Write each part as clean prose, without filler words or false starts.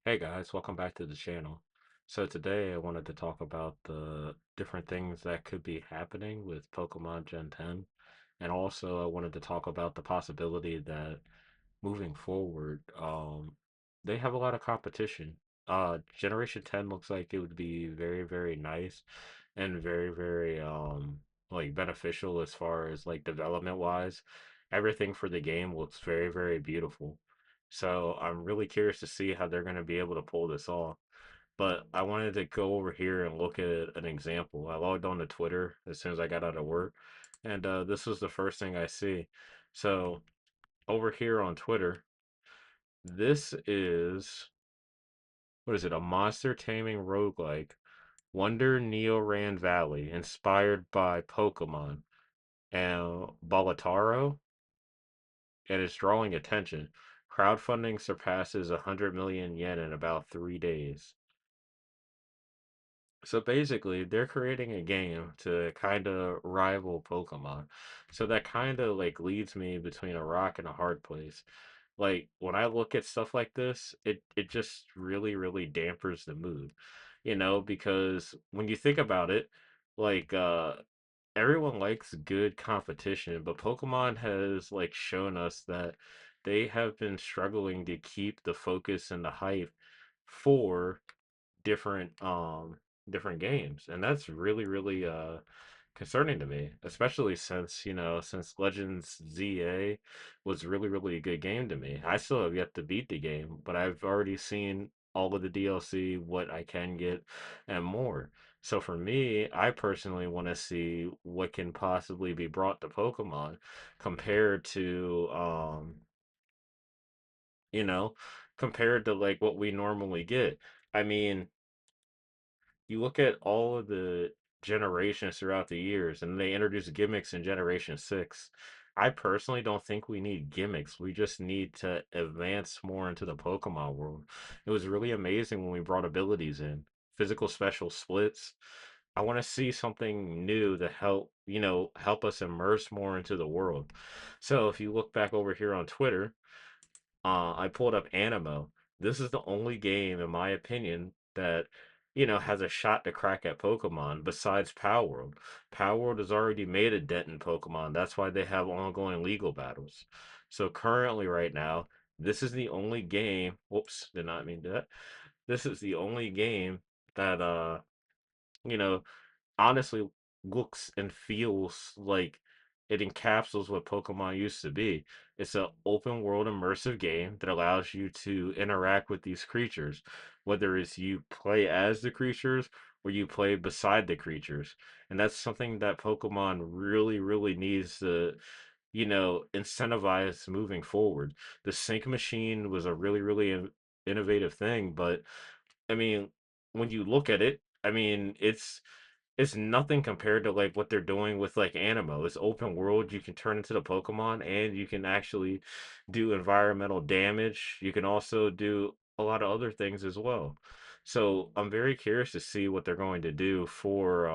Hey guys, welcome back to the channel. So today I wanted to talk about the different things that could be happening with Pokemon Gen 10. And also I wanted to talk about the possibility that moving forward, they have a lot of competition. Generation 10 looks like it would be very, very nice and very, very like beneficial as far as like development wise. Everything for the game looks very, very beautiful. So I'm really curious to see how they're going to be able to pull this off. But I wanted to go over here and look at an example. I logged on to Twitter as soon as I got out of work, and this was the first thing I see. So over here on Twitter, this is what is it? A monster taming roguelike, Wonder Neoran Valley, inspired by Pokemon and Bolataro, and it's drawing attention. Crowdfunding surpasses 100 million yen in about 3 days. So basically, they're creating a game to kind of rival Pokemon. So that kind of like leads me between a rock and a hard place. Like when I look at stuff like this, it just really really dampers the mood. Because when you think about it, like everyone likes good competition, but Pokemon has like shown us that they have been struggling to keep the focus and the hype for different different games, and that's really really concerning to me, especially since Legends ZA was really really a good game to me. I still have yet to beat the game, but I've already seen all of the DLC, what I can get, and more. So for me, I personally want to see what can possibly be brought to Pokemon compared to you know compared to like what we normally get. I mean, you look at all of the generations throughout the years, and they introduce gimmicks in Generation 6. I personally don't think we need gimmicks. We just need to advance more into the Pokemon world. It was really amazing when we brought abilities in, physical special splits. I want to see something new to help us immerse more into the world. So if you look back over here on Twitter, I pulled up Animo. This is the only game, in my opinion, that has a shot to crack at Pokemon besides Power World. Power World has already made a dent in Pokemon. That's why they have ongoing legal battles. So currently, right now, this is the only game. Whoops, did not mean that. This is the only game that you know honestly looks and feels like it encapsulates what Pokemon used to be. It's an open world immersive game that allows you to interact with these creatures, whether it's you play as the creatures or you play beside the creatures. And that's something that Pokemon really, really needs to, incentivize moving forward. The sync machine was a really, really innovative thing, but I mean, when you look at it, I mean, it's nothing compared to like what they're doing with like Animo. It's open world. You can turn into the Pokemon and you can actually do environmental damage. You can also do a lot of other things as well. So I'm very curious to see what they're going to do for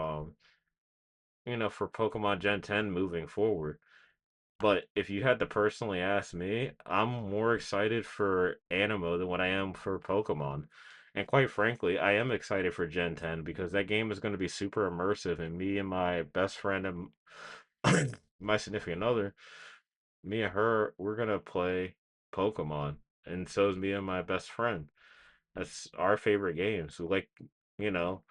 Pokemon Gen 10 moving forward. But if you had to personally ask me, I'm more excited for Animo than what I am for Pokemon. And quite frankly, I am excited for Gen 10 because that game is going to be super immersive. And me and my best friend and my significant other, me and her, we're going to play Pokemon. And so is me and my best friend. That's our favorite game. So like, you know,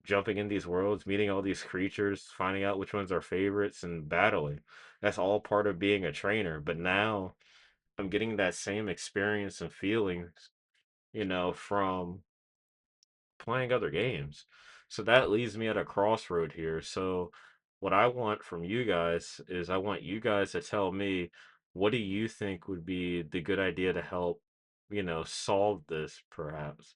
jumping in these worlds, meeting all these creatures, finding out which ones are favorites and battling. That's all part of being a trainer. But now I'm getting that same experience and feelings, from playing other games. So that leaves me at a crossroad here. So what I want from you guys is I want you guys to tell me, what do you think would be the good idea to help, solve this perhaps?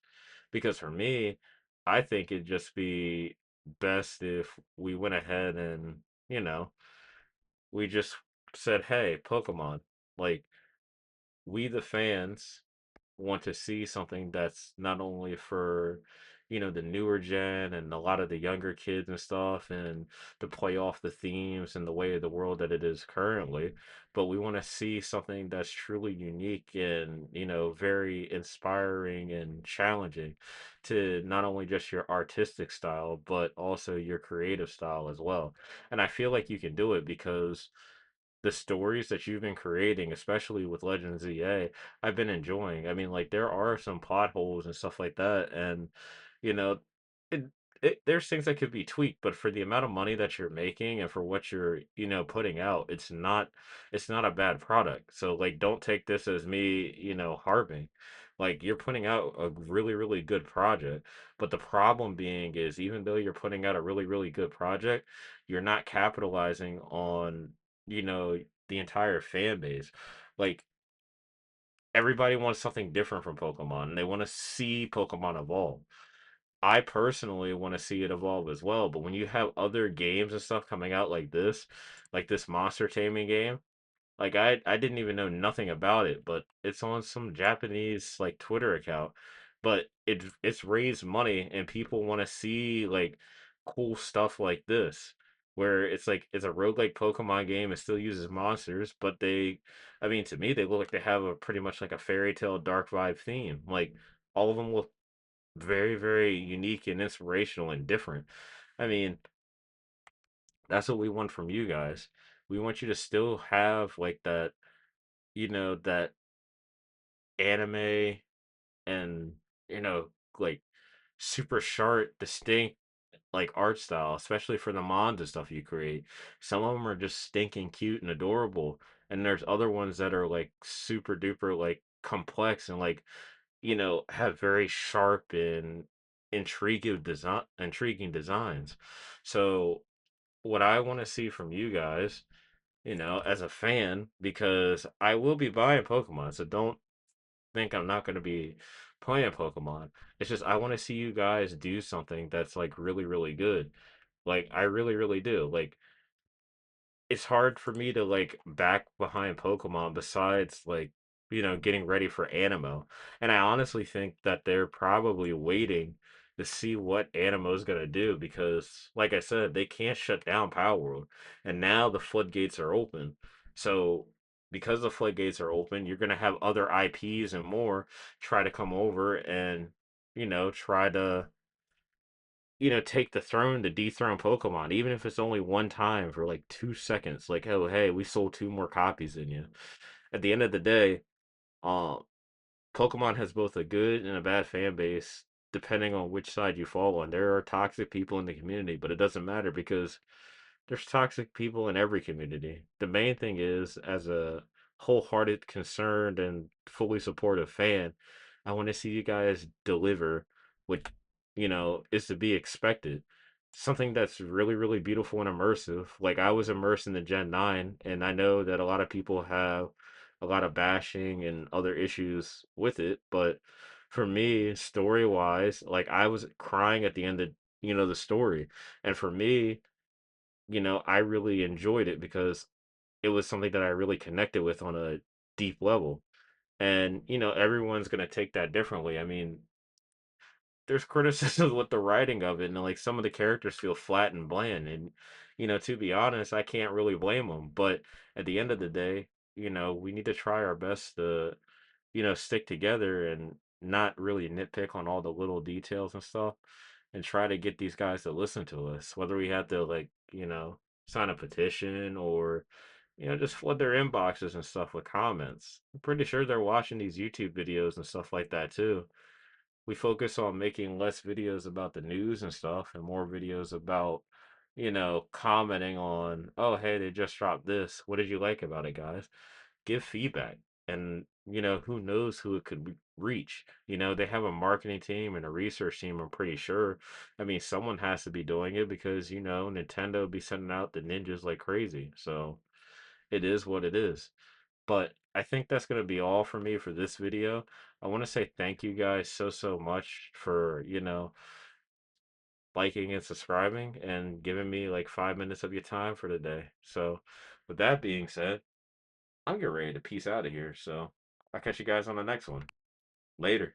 Because for me, I think it'd just be best if we went ahead and, you know, we just said, "Hey, Pokemon, like we the fans want to see something that's not only for the newer gen and a lot of the younger kids and stuff, and to play off the themes and the way of the world that it is currently. But we want to see something that's truly unique and, very inspiring and challenging to not only just your artistic style, but also your creative style as well. And I feel like you can do it because the stories that you've been creating, especially with Legends EA, I've been enjoying. I mean, like there are some plot holes and stuff like that, and you know, it, there's things that could be tweaked, but for the amount of money that you're making and for what you're, putting out, it's not a bad product. So like, don't take this as me, harping. Like you're putting out a really, really good project, but the problem being is even though you're putting out a really, really good project, you're not capitalizing on you know, the entire fan base. Like everybody wants something different from Pokemon, and they want to see Pokemon evolve. I personally want to see it evolve as well, but when you have other games and stuff coming out like this monster taming game, like I didn't even know nothing about it, but it's on some Japanese like Twitter account. But it's raised money and people want to see like cool stuff like this. Where it's like it's a roguelike Pokemon game, it still uses monsters, but I mean to me they look like they have a pretty much like a fairy tale dark vibe theme. Like all of them look very, very unique and inspirational and different. I mean, that's what we want from you guys. We want you to still have like that anime and you know like super sharp distinct like art style, especially for the mons and stuff you create. Some of them are just stinking cute and adorable, and there's other ones that are like super duper like complex and like have very sharp and intriguing designs. So what I want to see from you guys, as a fan, because I will be buying Pokemon, so don't think I'm not going to be playing Pokemon. It's just I want to see you guys do something that's like really, really good. Like I really, really do. Like it's hard for me to like back behind Pokemon besides like, getting ready for Animo. And I honestly think that they're probably waiting to see what Animo's gonna do because, like I said, they can't shut down Power World. And now the floodgates are open. So because the floodgates are open, you're gonna have other IPs and more try to come over and, try to take the throne to dethrone Pokemon, even if it's only one time for like 2 seconds. Like, oh, hey, we sold two more copies than you. At the end of the day, um, Pokemon has both a good and a bad fan base, depending on which side you fall on. There are toxic people in the community, but it doesn't matter because there's toxic people in every community. The main thing is, as a wholehearted, concerned, and fully supportive fan, I want to see you guys deliver what, is to be expected. Something that's really, really beautiful and immersive. Like I was immersed in the Gen 9, and I know that a lot of people have a lot of bashing and other issues with it, but for me, story wise, like I was crying at the end of, the story. And for me, I really enjoyed it because it was something that I really connected with on a deep level. And, everyone's going to take that differently. I mean, there's criticism with the writing of it, and like some of the characters feel flat and bland. And, to be honest, I can't really blame them. But at the end of the day, we need to try our best to, stick together and not really nitpick on all the little details and stuff and try to get these guys to listen to us, whether we have to like, sign a petition or, just flood their inboxes and stuff with comments. I'm pretty sure they're watching these YouTube videos and stuff like that too. We focus on making less videos about the news and stuff and more videos about, commenting on, oh, hey, they just dropped this. What did you like about it, guys? Give feedback. And, who knows who it could reach? They have a marketing team and a research team, I'm pretty sure. I mean, someone has to be doing it because, Nintendo be sending out the ninjas like crazy. So it is what it is. But I think that's going to be all for me for this video. I want to say thank you guys so, so much for, liking and subscribing and giving me like 5 minutes of your time for the day. So, with that being said, I'm getting ready to peace out of here. So, I'll catch you guys on the next one. Later.